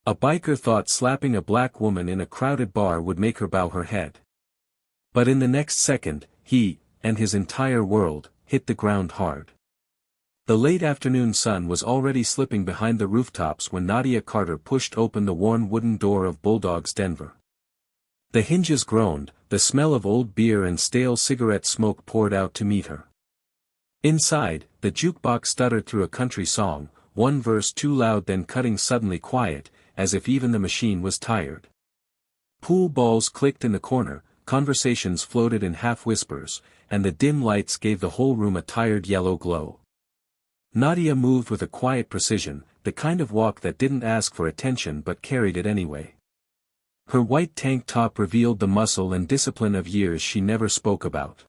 A biker thought slapping a black woman in a crowded bar would make her bow her head. But in the next second, he, and his entire world, hit the ground hard. The late afternoon sun was already slipping behind the rooftops when Nadia Carter pushed open the worn wooden door of Bulldog's Denver. The hinges groaned, the smell of old beer and stale cigarette smoke poured out to meet her. Inside, the jukebox stuttered through a country song, one verse too loud then cutting suddenly quiet, as if even the machine was tired. Pool balls clicked in the corner, conversations floated in half-whispers, and the dim lights gave the whole room a tired yellow glow. Nadia moved with a quiet precision, the kind of walk that didn't ask for attention but carried it anyway. Her white tank top revealed the muscle and discipline of years she never spoke about.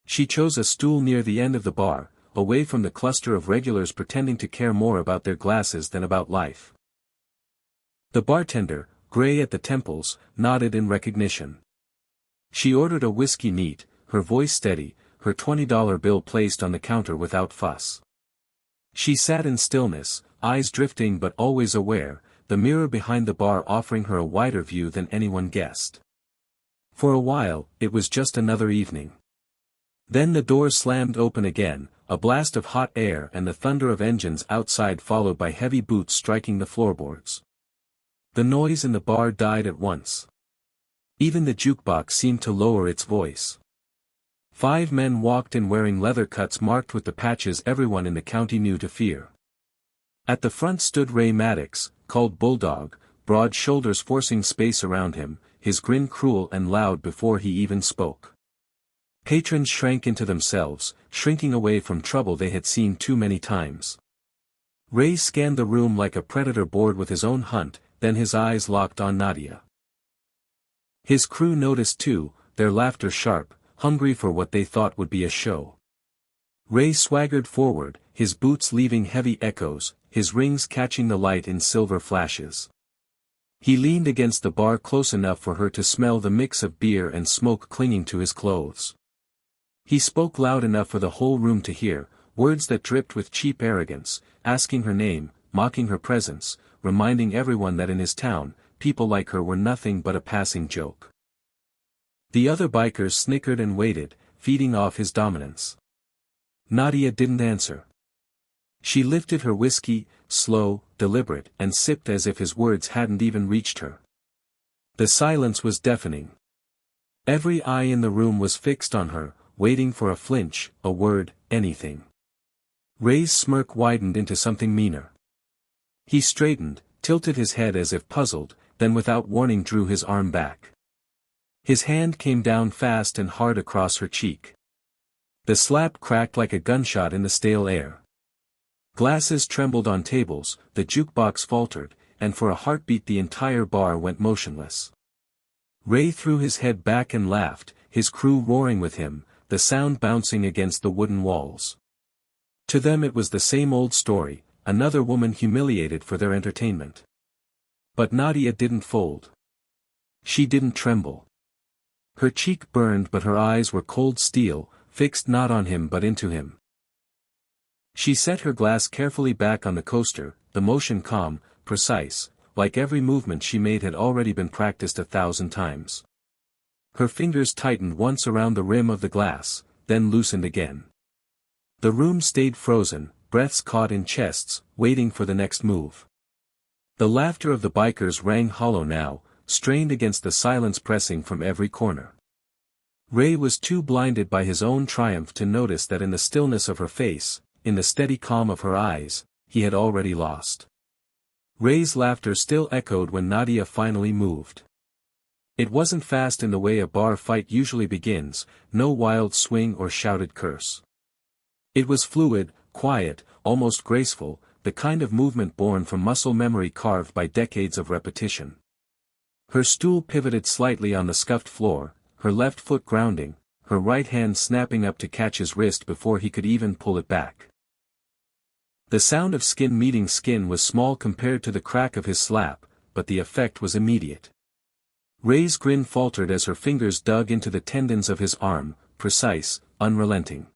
She chose a stool near the end of the bar, away from the cluster of regulars pretending to care more about their glasses than about life. The bartender, gray at the temples, nodded in recognition. She ordered a whiskey neat, her voice steady, her $20 bill placed on the counter without fuss. She sat in stillness, eyes drifting but always aware, the mirror behind the bar offering her a wider view than anyone guessed. For a while, it was just another evening. Then the door slammed open again, a blast of hot air and the thunder of engines outside followed by heavy boots striking the floorboards. The noise in the bar died at once. Even the jukebox seemed to lower its voice. 5 men walked in wearing leather cuts marked with the patches everyone in the county knew to fear. At the front stood Ray Maddox, called Bulldog, broad shoulders forcing space around him, his grin cruel and loud before he even spoke. Patrons shrank into themselves, shrinking away from trouble they had seen too many times. Ray scanned the room like a predator bored with his own hunt, then his eyes locked on Nadia. His crew noticed too, their laughter sharp, hungry for what they thought would be a show. Ray swaggered forward, his boots leaving heavy echoes, his rings catching the light in silver flashes. He leaned against the bar close enough for her to smell the mix of beer and smoke clinging to his clothes. He spoke loud enough for the whole room to hear, words that dripped with cheap arrogance, asking her name, mocking her presence, reminding everyone that in his town, people like her were nothing but a passing joke. The other bikers snickered and waited, feeding off his dominance. Nadia didn't answer. She lifted her whiskey, slow, deliberate, and sipped as if his words hadn't even reached her. The silence was deafening. Every eye in the room was fixed on her, waiting for a flinch, a word, anything. Ray's smirk widened into something meaner. He straightened, tilted his head as if puzzled, then without warning drew his arm back. His hand came down fast and hard across her cheek. The slap cracked like a gunshot in the stale air. Glasses trembled on tables, the jukebox faltered, and for a heartbeat the entire bar went motionless. Ray threw his head back and laughed, his crew roaring with him, the sound bouncing against the wooden walls. To them it was the same old story, another woman humiliated for their entertainment. But Nadia didn't fold. She didn't tremble. Her cheek burned but her eyes were cold steel, fixed not on him but into him. She set her glass carefully back on the coaster, the motion calm, precise, like every movement she made had already been practiced 1,000 times. Her fingers tightened once around the rim of the glass, then loosened again. The room stayed frozen, breaths caught in chests, waiting for the next move. The laughter of the bikers rang hollow now, strained against the silence pressing from every corner. Ray was too blinded by his own triumph to notice that in the stillness of her face, in the steady calm of her eyes, he had already lost. Ray's laughter still echoed when Nadia finally moved. It wasn't fast in the way a bar fight usually begins, no wild swing or shouted curse. It was fluid, quiet, almost graceful, the kind of movement born from muscle memory carved by decades of repetition. Her stool pivoted slightly on the scuffed floor, her left foot grounding, her right hand snapping up to catch his wrist before he could even pull it back. The sound of skin meeting skin was small compared to the crack of his slap, but the effect was immediate. Ray's grin faltered as her fingers dug into the tendons of his arm, precise, unrelenting.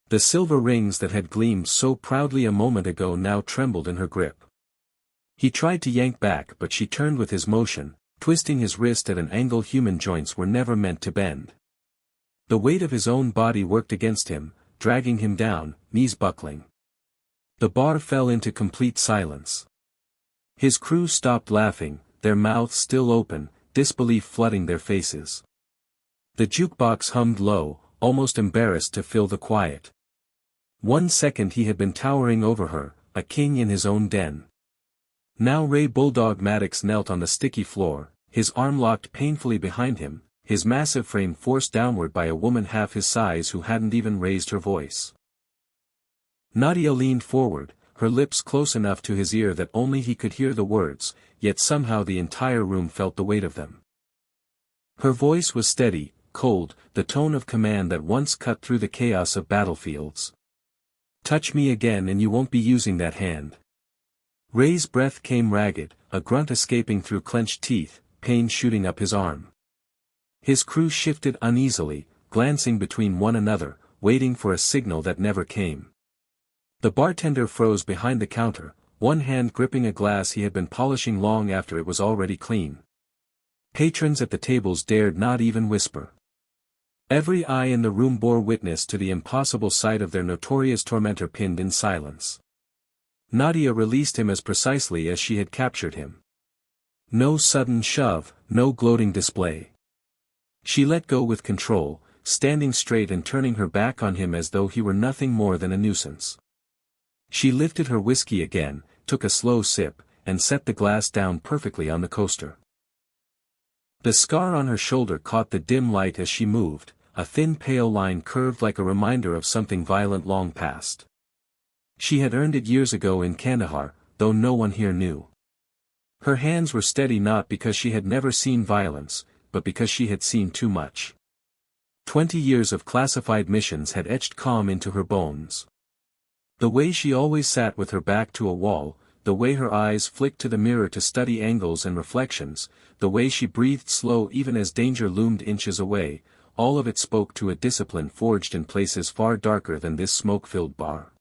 The silver rings that had gleamed so proudly a moment ago now trembled in her grip. He tried to yank back but she turned with his motion, twisting his wrist at an angle human joints were never meant to bend. The weight of his own body worked against him, dragging him down, knees buckling. The bar fell into complete silence. His crew stopped laughing, their mouths still open, disbelief flooding their faces. The jukebox hummed low, almost embarrassed to fill the quiet. 1 second he had been towering over her, a king in his own den. Now Ray Bulldog Maddox knelt on the sticky floor, his arm locked painfully behind him, his massive frame forced downward by a woman half his size who hadn't even raised her voice. Nadia leaned forward, her lips close enough to his ear that only he could hear the words, yet somehow the entire room felt the weight of them. Her voice was steady, cold, the tone of command that once cut through the chaos of battlefields. "Touch me again and you won't be using that hand." Ray's breath came ragged, a grunt escaping through clenched teeth, pain shooting up his arm. His crew shifted uneasily, glancing between one another, waiting for a signal that never came. The bartender froze behind the counter, one hand gripping a glass he had been polishing long after it was already clean. Patrons at the tables dared not even whisper. Every eye in the room bore witness to the impossible sight of their notorious tormentor pinned in silence. Nadia released him as precisely as she had captured him. No sudden shove, no gloating display. She let go with control, standing straight and turning her back on him as though he were nothing more than a nuisance. She lifted her whiskey again, took a slow sip, and set the glass down perfectly on the coaster. The scar on her shoulder caught the dim light as she moved, a thin pale line curved like a reminder of something violent long past. She had earned it years ago in Kandahar, though no one here knew. Her hands were steady not because she had never seen violence, but because she had seen too much. 20 years of classified missions had etched calm into her bones. The way she always sat with her back to a wall, the way her eyes flicked to the mirror to study angles and reflections, the way she breathed slow even as danger loomed inches away, all of it spoke to a discipline forged in places far darker than this smoke-filled bar.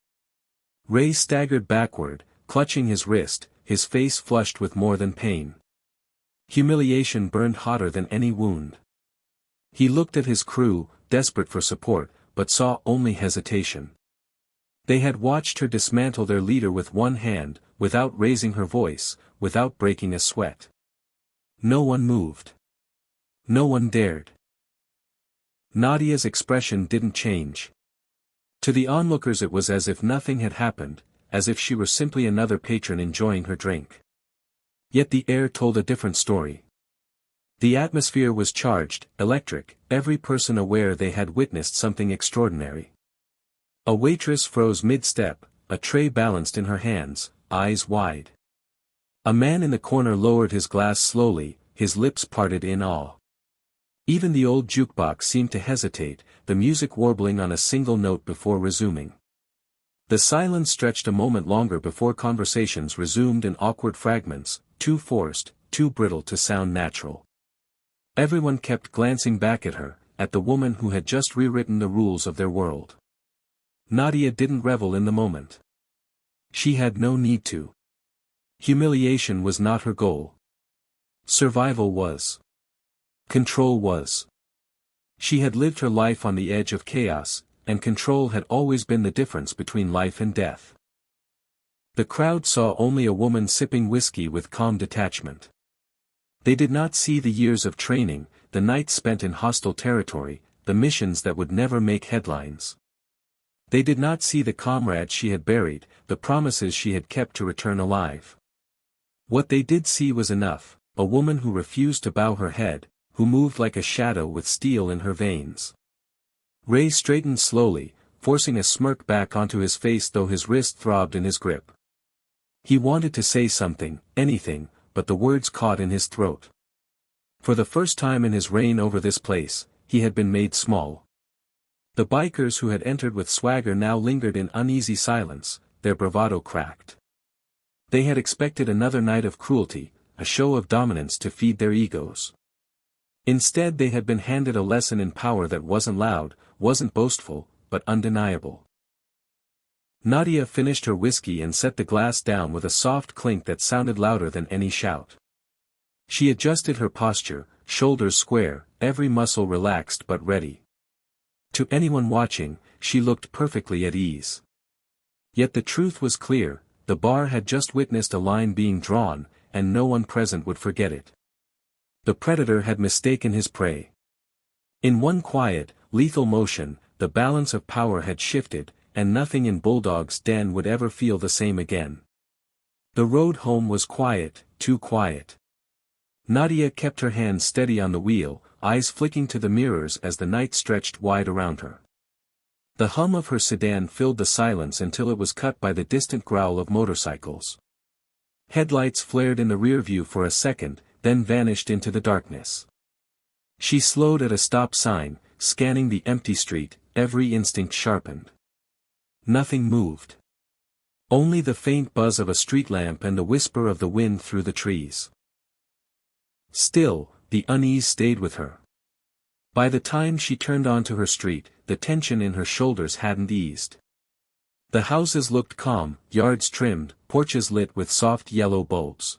Ray staggered backward, clutching his wrist, his face flushed with more than pain. Humiliation burned hotter than any wound. He looked at his crew, desperate for support, but saw only hesitation. They had watched her dismantle their leader with one hand, without raising her voice, without breaking a sweat. No one moved. No one dared. Nadia's expression didn't change. To the onlookers it was as if nothing had happened, as if she were simply another patron enjoying her drink. Yet the air told a different story. The atmosphere was charged, electric, every person aware they had witnessed something extraordinary. A waitress froze mid-step, a tray balanced in her hands, eyes wide. A man in the corner lowered his glass slowly, his lips parted in awe. Even the old jukebox seemed to hesitate, the music warbling on a single note before resuming. The silence stretched a moment longer before conversations resumed in awkward fragments, too forced, too brittle to sound natural. Everyone kept glancing back at her, at the woman who had just rewritten the rules of their world. Nadia didn't revel in the moment. She had no need to. Humiliation was not her goal. Survival was. Control was. She had lived her life on the edge of chaos, and control had always been the difference between life and death. The crowd saw only a woman sipping whiskey with calm detachment. They did not see the years of training, the nights spent in hostile territory, the missions that would never make headlines. They did not see the comrades she had buried, the promises she had kept to return alive. What they did see was enough, a woman who refused to bow her head, who moved like a shadow with steel in her veins. Ray straightened slowly, forcing a smirk back onto his face though his wrist throbbed in his grip. He wanted to say something, anything, but the words caught in his throat. For the first time in his reign over this place, he had been made small. The bikers who had entered with swagger now lingered in uneasy silence, their bravado cracked. They had expected another night of cruelty, a show of dominance to feed their egos. Instead they had been handed a lesson in power that wasn't loud, wasn't boastful, but undeniable. Nadia finished her whiskey and set the glass down with a soft clink that sounded louder than any shout. She adjusted her posture, shoulders square, every muscle relaxed but ready. To anyone watching, she looked perfectly at ease. Yet the truth was clear, the bar had just witnessed a line being drawn, and no one present would forget it. The predator had mistaken his prey. In one quiet, lethal motion, the balance of power had shifted, and nothing in Bulldog's den would ever feel the same again. The road home was quiet, too quiet. Nadia kept her hands steady on the wheel, eyes flicking to the mirrors as the night stretched wide around her. The hum of her sedan filled the silence until it was cut by the distant growl of motorcycles. Headlights flared in the rear view for a second, then vanished into the darkness. She slowed at a stop sign, scanning the empty street, every instinct sharpened. Nothing moved. Only the faint buzz of a street lamp and the whisper of the wind through the trees. Still, the unease stayed with her. By the time she turned onto her street, the tension in her shoulders hadn't eased. The houses looked calm, yards trimmed, porches lit with soft yellow bulbs.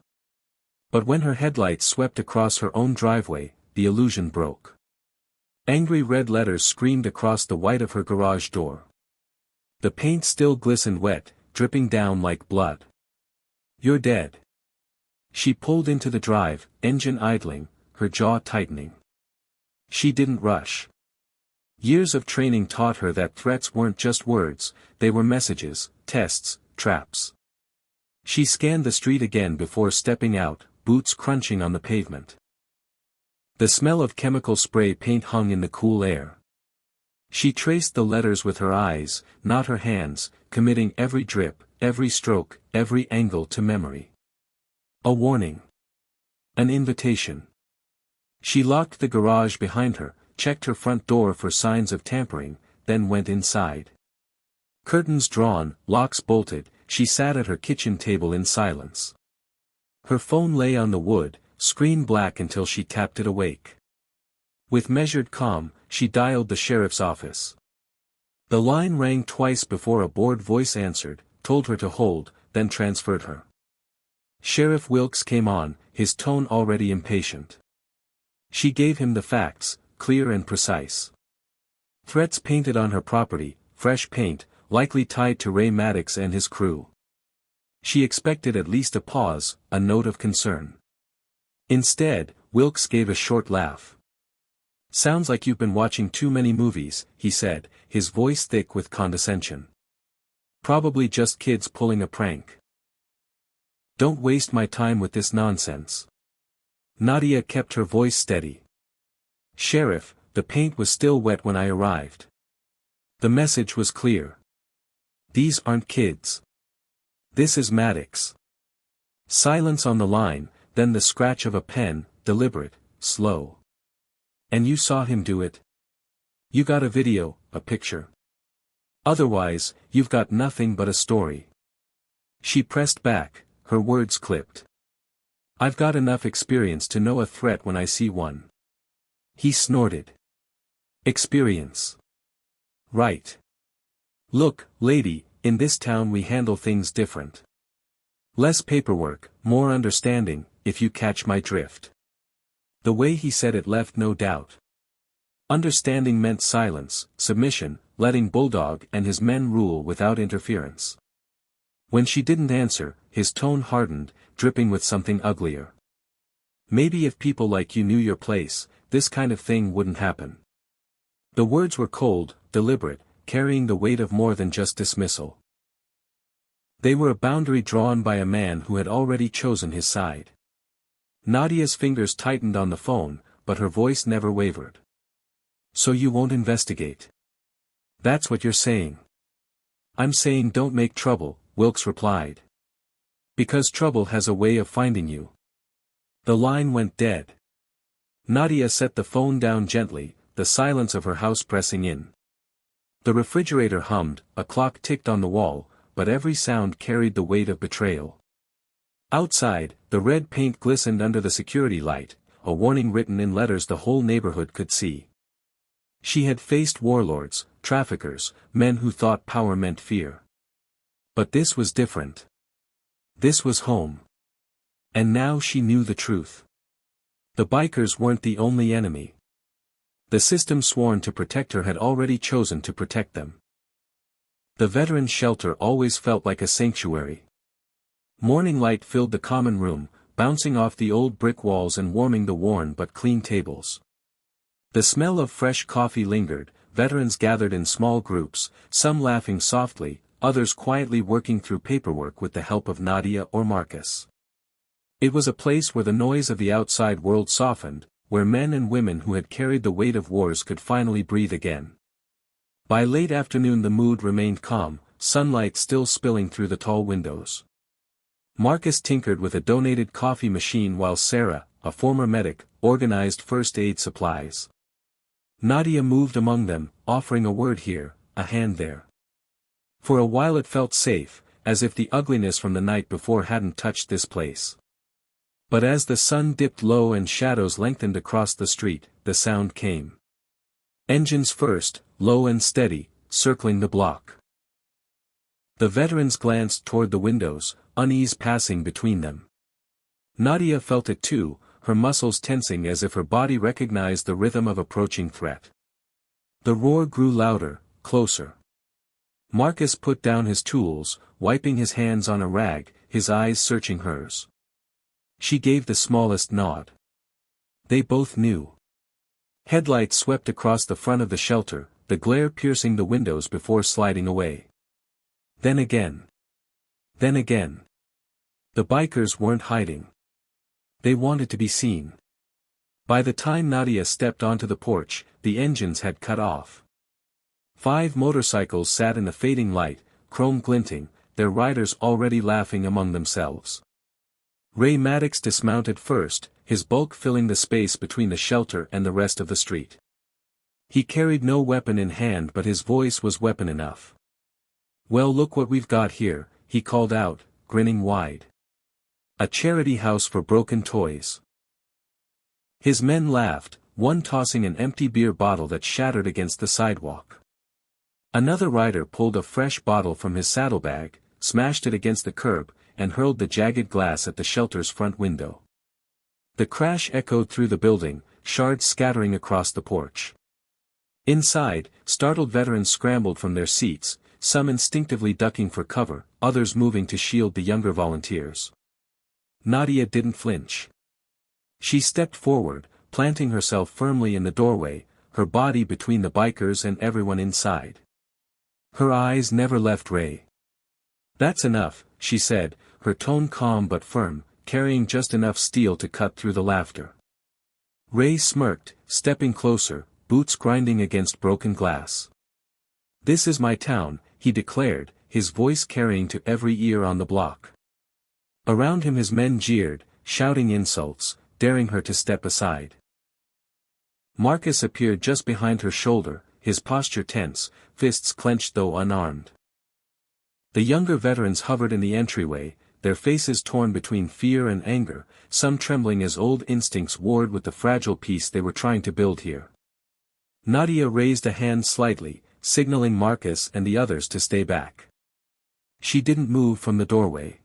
But when her headlights swept across her own driveway, the illusion broke. Angry red letters screamed across the white of her garage door. The paint still glistened wet, dripping down like blood. "You're dead." She pulled into the drive, engine idling, her jaw tightening. She didn't rush. Years of training taught her that threats weren't just words, they were messages, tests, traps. She scanned the street again before stepping out, boots crunching on the pavement. The smell of chemical spray paint hung in the cool air. She traced the letters with her eyes, not her hands, committing every drip, every stroke, every angle to memory. A warning. An invitation. She locked the garage behind her, checked her front door for signs of tampering, then went inside. Curtains drawn, locks bolted, she sat at her kitchen table in silence. Her phone lay on the wood, screen black until she tapped it awake. With measured calm, she dialed the sheriff's office. The line rang twice before a bored voice answered, told her to hold, then transferred her. Sheriff Wilkes came on, his tone already impatient. She gave him the facts, clear and precise. Threats painted on her property, fresh paint, likely tied to Ray Maddox and his crew. She expected at least a pause, a note of concern. Instead, Wilkes gave a short laugh. "Sounds like you've been watching too many movies," he said, his voice thick with condescension. "Probably just kids pulling a prank. Don't waste my time with this nonsense." Nadia kept her voice steady. "Sheriff, the paint was still wet when I arrived." The message was clear. "These aren't kids. This is Maddox." Silence on the line, then the scratch of a pen, deliberate, slow. "And you saw him do it? You got a video, a picture? Otherwise, you've got nothing but a story." She pressed back, her words clipped. "I've got enough experience to know a threat when I see one." He snorted. "Experience? Right. Look, lady, in this town we handle things different. Less paperwork, more understanding, if you catch my drift." The way he said it left no doubt. Understanding meant silence, submission, letting Bulldog and his men rule without interference. When she didn't answer, his tone hardened, dripping with something uglier. "Maybe if people like you knew your place, this kind of thing wouldn't happen." The words were cold, deliberate, carrying the weight of more than just dismissal. They were a boundary drawn by a man who had already chosen his side. Nadia's fingers tightened on the phone, but her voice never wavered. "So you won't investigate? That's what you're saying?" "I'm saying don't make trouble," Wilkes replied. "Because trouble has a way of finding you." The line went dead. Nadia set the phone down gently, the silence of her house pressing in. The refrigerator hummed, a clock ticked on the wall, but every sound carried the weight of betrayal. Outside, the red paint glistened under the security light, a warning written in letters the whole neighborhood could see. She had faced warlords, traffickers, men who thought power meant fear. But this was different. This was home. And now she knew the truth. The bikers weren't the only enemy. The system sworn to protect her had already chosen to protect them. The veterans' shelter always felt like a sanctuary. Morning light filled the common room, bouncing off the old brick walls and warming the worn but clean tables. The smell of fresh coffee lingered. Veterans gathered in small groups, some laughing softly, others quietly working through paperwork with the help of Nadia or Marcus. It was a place where the noise of the outside world softened, where men and women who had carried the weight of wars could finally breathe again. By late afternoon the mood remained calm, sunlight still spilling through the tall windows. Marcus tinkered with a donated coffee machine while Sarah, a former medic, organized first aid supplies. Nadia moved among them, offering a word here, a hand there. For a while it felt safe, as if the ugliness from the night before hadn't touched this place. But as the sun dipped low and shadows lengthened across the street, the sound came. Engines first, low and steady, circling the block. The veterans glanced toward the windows, unease passing between them. Nadia felt it too, her muscles tensing as if her body recognized the rhythm of approaching threat. The roar grew louder, closer. Marcus put down his tools, wiping his hands on a rag, his eyes searching hers. She gave the smallest nod. They both knew. Headlights swept across the front of the shelter, the glare piercing the windows before sliding away. Then again. Then again. The bikers weren't hiding. They wanted to be seen. By the time Nadia stepped onto the porch, the engines had cut off. 5 motorcycles sat in the fading light, chrome glinting, their riders already laughing among themselves. Ray Maddox dismounted first, his bulk filling the space between the shelter and the rest of the street. He carried no weapon in hand but his voice was weapon enough. "Well, look what we've got here," he called out, grinning wide. "A charity house for broken toys." His men laughed, one tossing an empty beer bottle that shattered against the sidewalk. Another rider pulled a fresh bottle from his saddlebag, smashed it against the curb, and hurled the jagged glass at the shelter's front window. The crash echoed through the building, shards scattering across the porch. Inside, startled veterans scrambled from their seats, some instinctively ducking for cover, others moving to shield the younger volunteers. Nadia didn't flinch. She stepped forward, planting herself firmly in the doorway, her body between the bikers and everyone inside. Her eyes never left Ray. "That's enough," she said, her tone calm but firm, carrying just enough steel to cut through the laughter. Ray smirked, stepping closer, boots grinding against broken glass. "This is my town," he declared, his voice carrying to every ear on the block. Around him his men jeered, shouting insults, daring her to step aside. Marcus appeared just behind her shoulder, his posture tense, fists clenched though unarmed. The younger veterans hovered in the entryway, their faces torn between fear and anger, some trembling as old instincts warred with the fragile peace they were trying to build here. Nadia raised a hand slightly, signaling Marcus and the others to stay back. She didn't move from the doorway.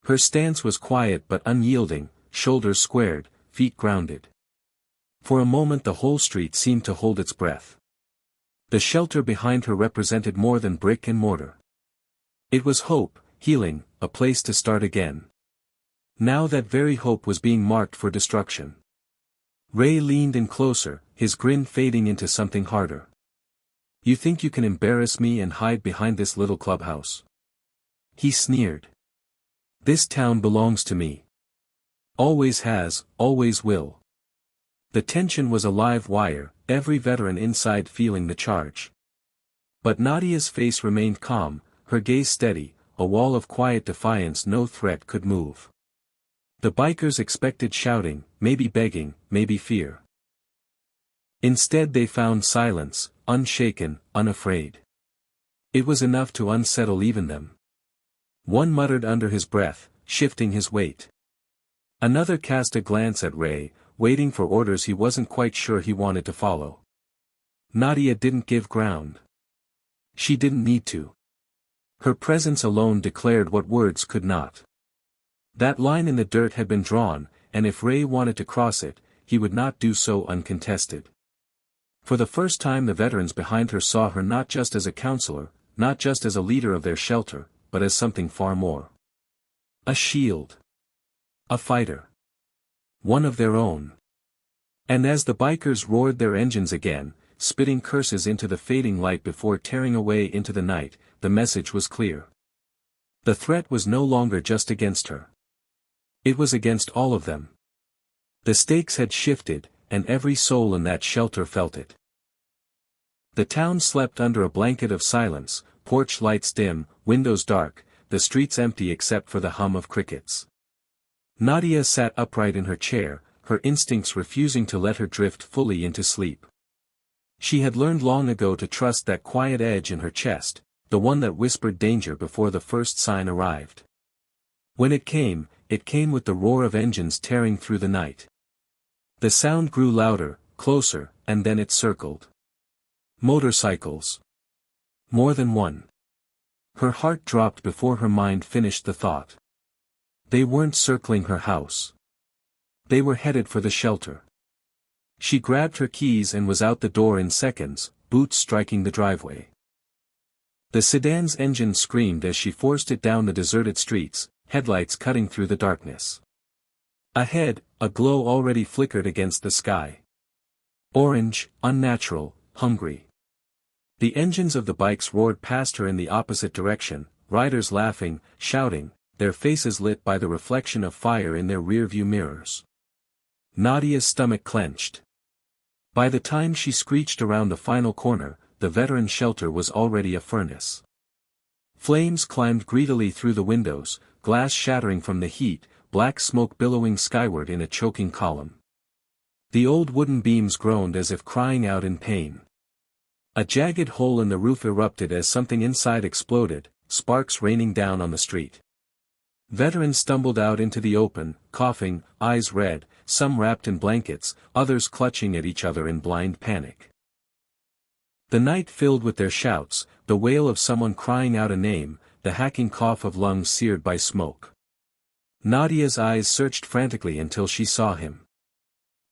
Her stance was quiet but unyielding, shoulders squared, feet grounded. For a moment the whole street seemed to hold its breath. The shelter behind her represented more than brick and mortar. It was hope, healing, a place to start again. Now that very hope was being marked for destruction. Ray leaned in closer, his grin fading into something harder. "You think you can embarrass me and hide behind this little clubhouse?" He sneered. "This town belongs to me. Always has, always will." The tension was a live wire, every veteran inside feeling the charge. But Nadia's face remained calm, her gaze steady, a wall of quiet defiance no threat could move. The bikers expected shouting, maybe begging, maybe fear. Instead they found silence, unshaken, unafraid. It was enough to unsettle even them. One muttered under his breath, shifting his weight. Another cast a glance at Ray, waiting for orders he wasn't quite sure he wanted to follow. Nadia didn't give ground. She didn't need to. Her presence alone declared what words could not. That line in the dirt had been drawn, and if Ray wanted to cross it, he would not do so uncontested. For the first time the veterans behind her saw her not just as a counselor, not just as a leader of their shelter, but as something far more. A shield. A fighter. One of their own. And as the bikers roared their engines again, spitting curses into the fading light before tearing away into the night, the message was clear. The threat was no longer just against her. It was against all of them. The stakes had shifted, and every soul in that shelter felt it. The town slept under a blanket of silence, porch lights dim, windows dark, the streets empty except for the hum of crickets. Nadia sat upright in her chair, her instincts refusing to let her drift fully into sleep. She had learned long ago to trust that quiet edge in her chest, the one that whispered danger before the first sign arrived. When it came with the roar of engines tearing through the night. The sound grew louder, closer, and then it circled. Motorcycles. More than one. Her heart dropped before her mind finished the thought. They weren't circling her house. They were headed for the shelter. She grabbed her keys and was out the door in seconds, boots striking the driveway. The sedan's engine screamed as she forced it down the deserted streets, headlights cutting through the darkness. Ahead, a glow already flickered against the sky. Orange, unnatural, hungry. The engines of the bikes roared past her in the opposite direction, riders laughing, shouting, their faces lit by the reflection of fire in their rearview mirrors. Nadia's stomach clenched. By the time she screeched around the final corner, the veteran shelter was already a furnace. Flames climbed greedily through the windows, glass shattering from the heat, black smoke billowing skyward in a choking column. The old wooden beams groaned as if crying out in pain. A jagged hole in the roof erupted as something inside exploded, sparks raining down on the street. Veterans stumbled out into the open, coughing, eyes red, some wrapped in blankets, others clutching at each other in blind panic. The night filled with their shouts, the wail of someone crying out a name, the hacking cough of lungs seared by smoke. Nadia's eyes searched frantically until she saw him.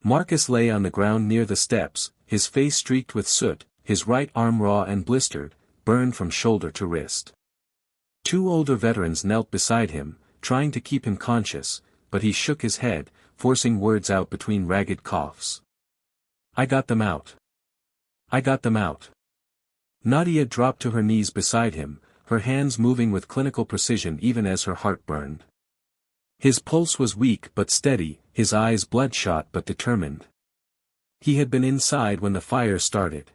Marcus lay on the ground near the steps, his face streaked with soot, his right arm raw and blistered, burned from shoulder to wrist. Two older veterans knelt beside him, trying to keep him conscious, but he shook his head, forcing words out between ragged coughs. "I got them out. I got them out." Nadia dropped to her knees beside him, her hands moving with clinical precision even as her heart burned. His pulse was weak but steady, his eyes bloodshot but determined. He had been inside when the fire started.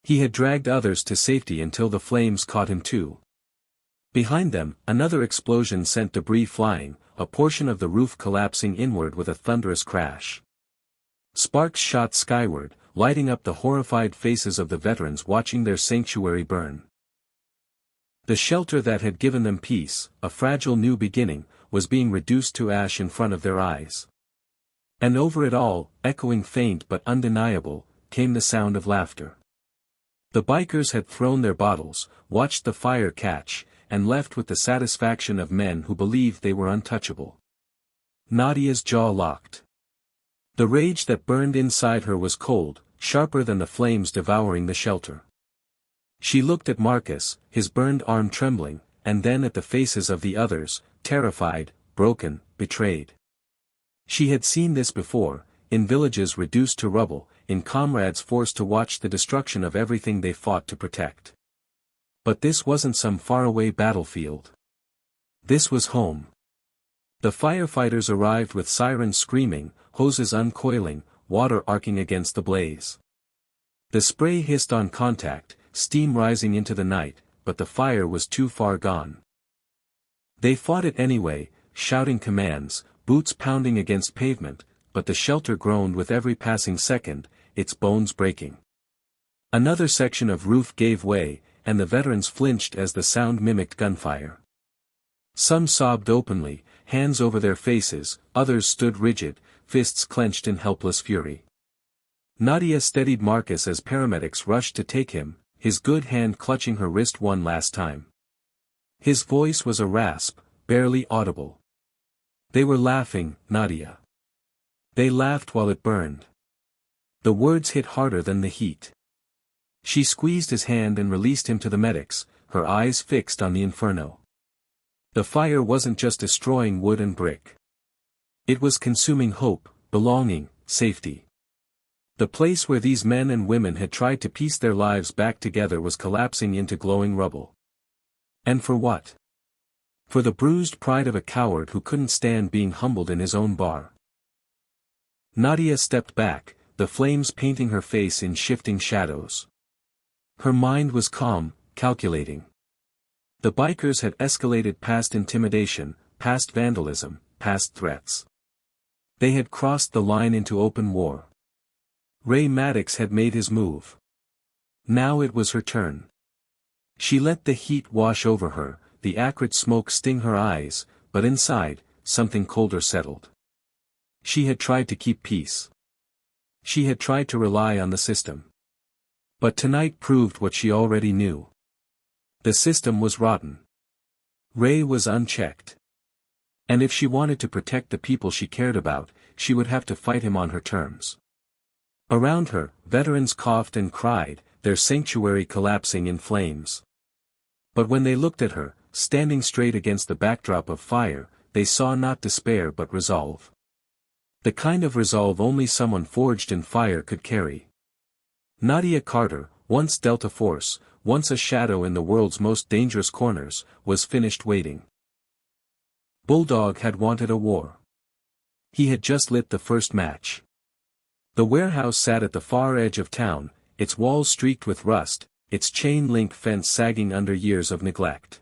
He had dragged others to safety until the flames caught him too. Behind them, another explosion sent debris flying, a portion of the roof collapsing inward with a thunderous crash. Sparks shot skyward, lighting up the horrified faces of the veterans watching their sanctuary burn. The shelter that had given them peace, a fragile new beginning, was being reduced to ash in front of their eyes. And over it all, echoing faint but undeniable, came the sound of laughter. The bikers had thrown their bottles, watched the fire catch, and left with the satisfaction of men who believed they were untouchable. Nadia's jaw locked. The rage that burned inside her was cold, sharper than the flames devouring the shelter. She looked at Marcus, his burned arm trembling, and then at the faces of the others, terrified, broken, betrayed. She had seen this before, in villages reduced to rubble, in comrades forced to watch the destruction of everything they fought to protect. But this wasn't some faraway battlefield. This was home. The firefighters arrived with sirens screaming, hoses uncoiling, water arcing against the blaze. The spray hissed on contact, steam rising into the night, but the fire was too far gone. They fought it anyway, shouting commands, boots pounding against pavement, but the shelter groaned with every passing second, its bones breaking. Another section of roof gave way, and the veterans flinched as the sound mimicked gunfire. Some sobbed openly, hands over their faces, others stood rigid, fists clenched in helpless fury. Nadia steadied Marcus as paramedics rushed to take him, his good hand clutching her wrist one last time. His voice was a rasp, barely audible. They were laughing, Nadia. They laughed while it burned. The words hit harder than the heat. She squeezed his hand and released him to the medics, her eyes fixed on the inferno. The fire wasn't just destroying wood and brick. It was consuming hope, belonging, safety. The place where these men and women had tried to piece their lives back together was collapsing into glowing rubble. And for what? For the bruised pride of a coward who couldn't stand being humbled in his own bar. Nadia stepped back, the flames painting her face in shifting shadows. Her mind was calm, calculating. The bikers had escalated past intimidation, past vandalism, past threats. They had crossed the line into open war. Ray Maddox had made his move. Now it was her turn. She let the heat wash over her, the acrid smoke sting her eyes, but inside, something colder settled. She had tried to keep peace. She had tried to rely on the system. But tonight proved what she already knew. The system was rotten. Ray was unchecked. And if she wanted to protect the people she cared about, she would have to fight him on her terms. Around her, veterans coughed and cried, their sanctuary collapsing in flames. But when they looked at her, standing straight against the backdrop of fire, they saw not despair but resolve. The kind of resolve only someone forged in fire could carry. Nadia Carter, once Delta Force, once a shadow in the world's most dangerous corners, was finished waiting. Bulldog had wanted a war. He had just lit the first match. The warehouse sat at the far edge of town, its walls streaked with rust, its chain-link fence sagging under years of neglect.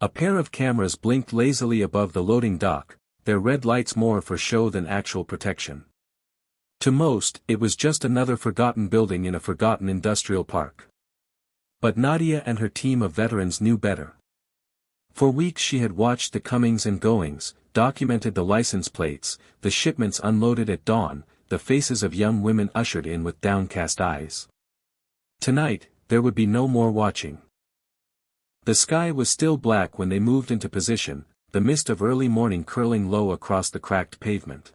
A pair of cameras blinked lazily above the loading dock, their red lights more for show than actual protection. To most, it was just another forgotten building in a forgotten industrial park. But Nadia and her team of veterans knew better. For weeks she had watched the comings and goings, documented the license plates, the shipments unloaded at dawn, the faces of young women ushered in with downcast eyes. Tonight, there would be no more watching. The sky was still black when they moved into position, the mist of early morning curling low across the cracked pavement.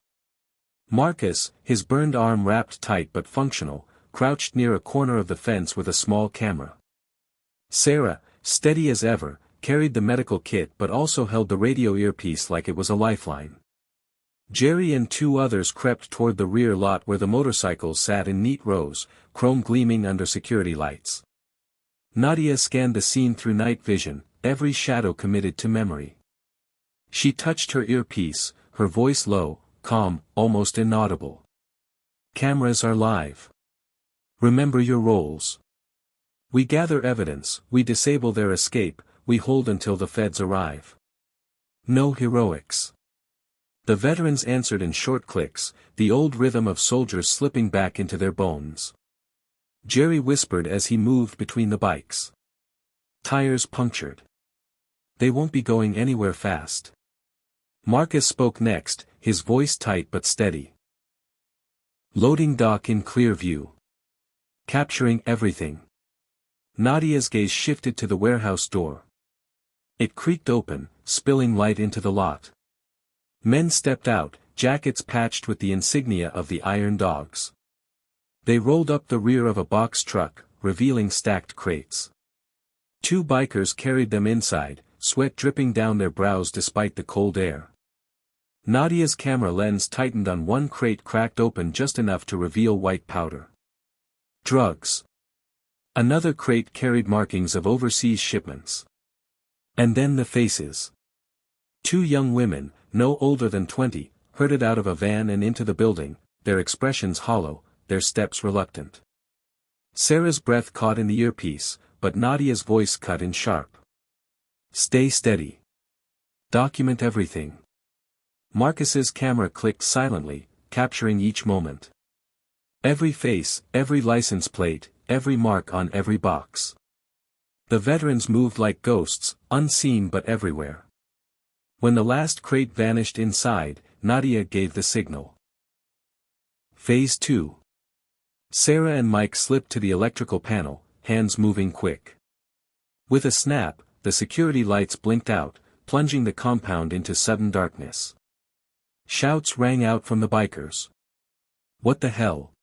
Marcus, his burned arm wrapped tight but functional, crouched near a corner of the fence with a small camera. Sarah, steady as ever, carried the medical kit but also held the radio earpiece like it was a lifeline. Jerry and two others crept toward the rear lot where the motorcycles sat in neat rows, chrome gleaming under security lights. Nadia scanned the scene through night vision, every shadow committed to memory. She touched her earpiece, her voice low, calm, almost inaudible. Cameras are live. Remember your roles. We gather evidence, we disable their escape, we hold until the feds arrive. No heroics. The veterans answered in short clicks, the old rhythm of soldiers slipping back into their bones. Jerry whispered as he moved between the bikes. Tires punctured. They won't be going anywhere fast. Marcus spoke next, his voice tight but steady. Loading dock in clear view. Capturing everything. Nadia's gaze shifted to the warehouse door. It creaked open, spilling light into the lot. Men stepped out, jackets patched with the insignia of the Iron Dogs. They rolled up the rear of a box truck, revealing stacked crates. Two bikers carried them inside, sweat dripping down their brows despite the cold air. Nadia's camera lens tightened on one crate cracked open just enough to reveal white powder. Drugs. Another crate carried markings of overseas shipments. And then the faces. Two young women, no older than 20, herded out of a van and into the building, their expressions hollow, their steps reluctant. Sarah's breath caught in the earpiece, but Nadia's voice cut in sharp. Stay steady. Document everything. Marcus's camera clicked silently, capturing each moment. Every face, every license plate, every mark on every box. The veterans moved like ghosts, unseen but everywhere. When the last crate vanished inside, Nadia gave the signal. Phase 2. Sarah and Mike slipped to the electrical panel, hands moving quick. With a snap, the security lights blinked out, plunging the compound into sudden darkness. Shouts rang out from the bikers. "What the hell?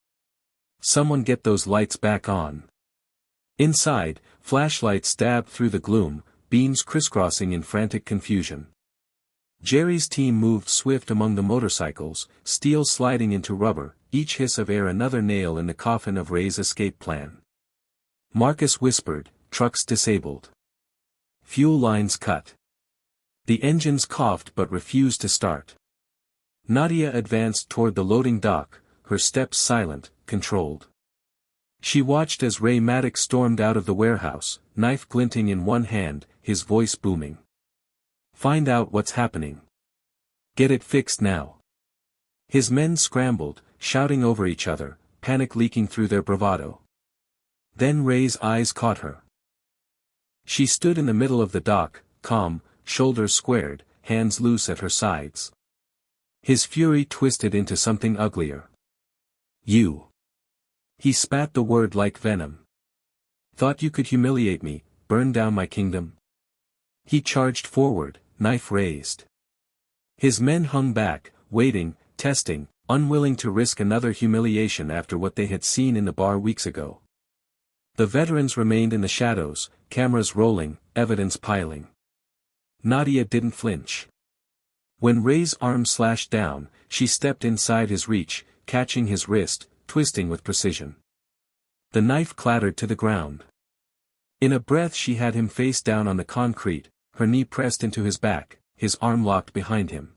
Someone get those lights back on." Inside, flashlights stabbed through the gloom, beams crisscrossing in frantic confusion. Jerry's team moved swift among the motorcycles, steel sliding into rubber, each hiss of air another nail in the coffin of Ray's escape plan. Marcus whispered, "Trucks disabled. Fuel lines cut." The engines coughed but refused to start. Nadia advanced toward the loading dock, her steps silent, controlled. She watched as Ray Maddox stormed out of the warehouse, knife glinting in one hand, his voice booming. "Find out what's happening. Get it fixed now." His men scrambled, shouting over each other, panic leaking through their bravado. Then Ray's eyes caught her. She stood in the middle of the dock, calm, shoulders squared, hands loose at her sides. His fury twisted into something uglier. "You." He spat the word like venom. "Thought you could humiliate me, burn down my kingdom?" He charged forward, knife raised. His men hung back, waiting, testing, unwilling to risk another humiliation after what they had seen in the bar weeks ago. The veterans remained in the shadows, cameras rolling, evidence piling. Nadia didn't flinch. When Ray's arm slashed down, she stepped inside his reach, catching his wrist, twisting with precision. The knife clattered to the ground. In a breath she had him face down on the concrete, her knee pressed into his back, his arm locked behind him.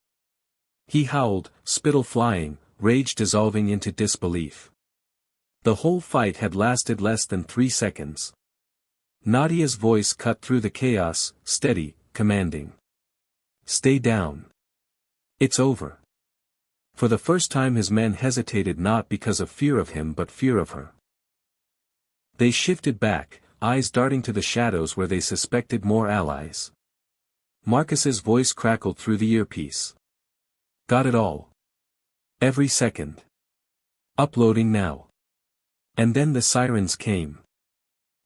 He howled, spittle flying, rage dissolving into disbelief. The whole fight had lasted less than 3 seconds. Nadia's voice cut through the chaos, steady, commanding. "Stay down. It's over." For the first time his men hesitated not because of fear of him but fear of her. They shifted back, eyes darting to the shadows where they suspected more allies. Marcus's voice crackled through the earpiece. "Got it all. Every second. Uploading now." And then the sirens came.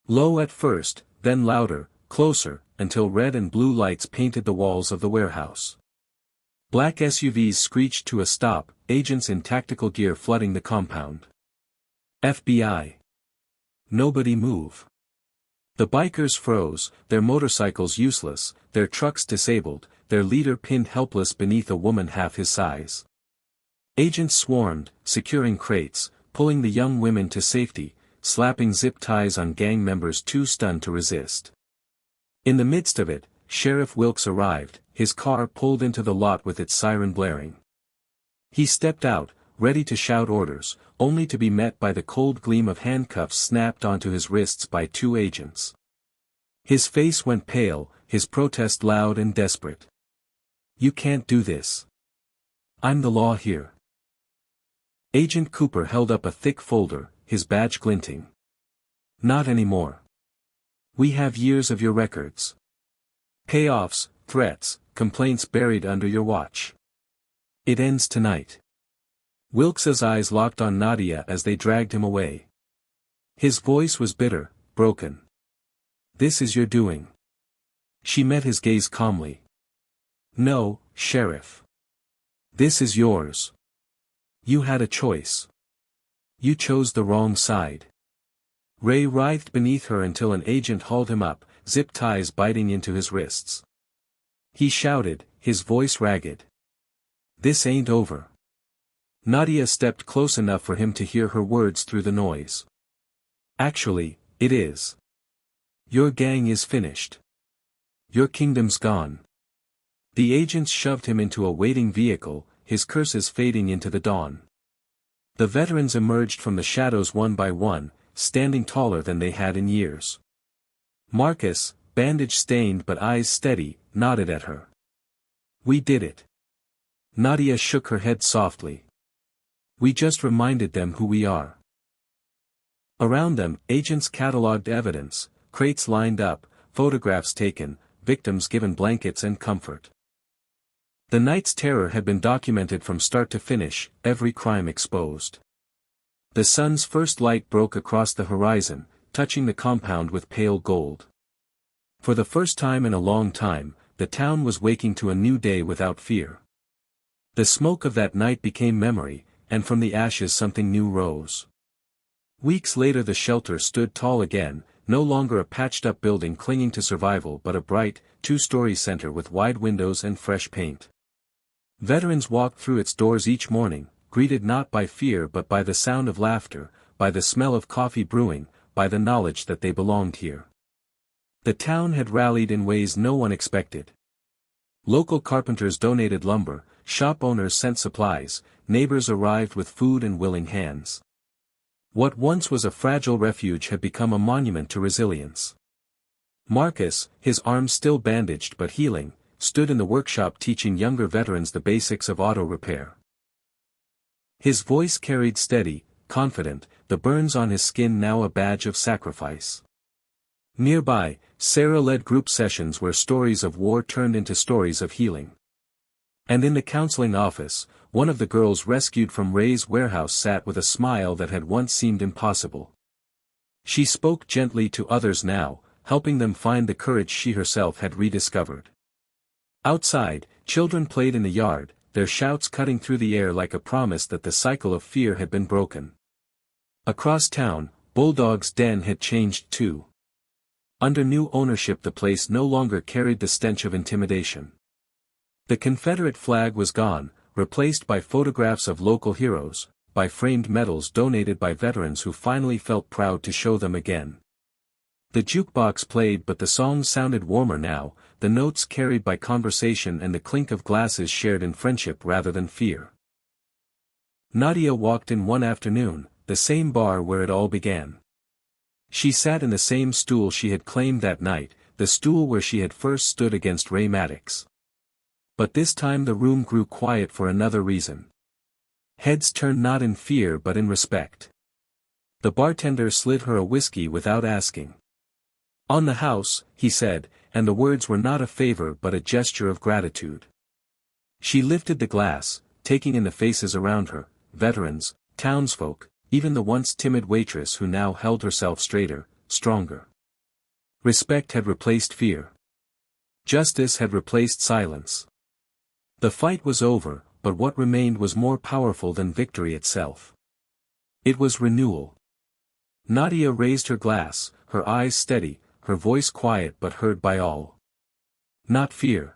Low at first, then louder, closer, until red and blue lights painted the walls of the warehouse. Black SUVs screeched to a stop, agents in tactical gear flooding the compound. "FBI. Nobody move." The bikers froze, their motorcycles useless, their trucks disabled, their leader pinned helpless beneath a woman half his size. Agents swarmed, securing crates, pulling the young women to safety, slapping zip ties on gang members too stunned to resist. In the midst of it, Sheriff Wilkes arrived, his car pulled into the lot with its siren blaring. He stepped out, ready to shout orders, only to be met by the cold gleam of handcuffs snapped onto his wrists by 2 agents. His face went pale, his protest loud and desperate. "You can't do this. I'm the law here." Agent Cooper held up a thick folder, his badge glinting. "Not anymore. We have years of your records. Payoffs, threats, complaints buried under your watch. It ends tonight." Wilkes's eyes locked on Nadia as they dragged him away. His voice was bitter, broken. "This is your doing." She met his gaze calmly. "No, Sheriff. This is yours. You had a choice. You chose the wrong side." Ray writhed beneath her until an agent hauled him up, zip ties biting into his wrists. He shouted, his voice ragged. "This ain't over." Nadia stepped close enough for him to hear her words through the noise. "Actually, it is. Your gang is finished. Your kingdom's gone." The agents shoved him into a waiting vehicle, his curses fading into the dawn. The veterans emerged from the shadows one by one, standing taller than they had in years. Marcus, bandage-stained but eyes steady, nodded at her. "We did it." Nadia shook her head softly. "We just reminded them who we are." Around them, agents catalogued evidence, crates lined up, photographs taken, victims given blankets and comfort. The night's terror had been documented from start to finish, every crime exposed. The sun's first light broke across the horizon, touching the compound with pale gold. For the first time in a long time, the town was waking to a new day without fear. The smoke of that night became memory, and from the ashes something new rose. Weeks later the shelter stood tall again, no longer a patched-up building clinging to survival but a bright, two-story center with wide windows and fresh paint. Veterans walked through its doors each morning, greeted not by fear but by the sound of laughter, by the smell of coffee brewing, by the knowledge that they belonged here. The town had rallied in ways no one expected. Local carpenters donated lumber, shop owners sent supplies, neighbors arrived with food and willing hands. What once was a fragile refuge had become a monument to resilience. Marcus, his arms still bandaged but healing, stood in the workshop teaching younger veterans the basics of auto repair. His voice carried steady, confident, the burns on his skin now a badge of sacrifice. Nearby, Sarah led group sessions where stories of war turned into stories of healing. And in the counseling office, one of the girls rescued from Ray's warehouse sat with a smile that had once seemed impossible. She spoke gently to others now, helping them find the courage she herself had rediscovered. Outside, children played in the yard, their shouts cutting through the air like a promise that the cycle of fear had been broken. Across town, Bulldog's den had changed too. Under new ownership the place no longer carried the stench of intimidation. The Confederate flag was gone, replaced by photographs of local heroes, by framed medals donated by veterans who finally felt proud to show them again. The jukebox played but the songs sounded warmer now, the notes carried by conversation and the clink of glasses shared in friendship rather than fear. Nadia walked in one afternoon, the same bar where it all began. She sat in the same stool she had claimed that night, the stool where she had first stood against Ray Maddox. But this time the room grew quiet for another reason. Heads turned not in fear but in respect. The bartender slid her a whiskey without asking. "On the house," he said, and the words were not a favor but a gesture of gratitude. She lifted the glass, taking in the faces around her, veterans, townsfolk, even the once timid waitress who now held herself straighter, stronger. Respect had replaced fear. Justice had replaced silence. The fight was over, but what remained was more powerful than victory itself. It was renewal. Nadia raised her glass, her eyes steady, her voice quiet but heard by all. Not fear.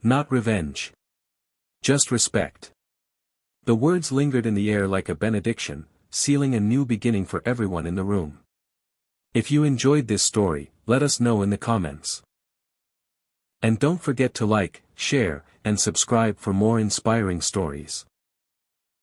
Not revenge. Just respect. The words lingered in the air like a benediction, sealing a new beginning for everyone in the room. If you enjoyed this story, let us know in the comments. And don't forget to like, share, and subscribe for more inspiring stories.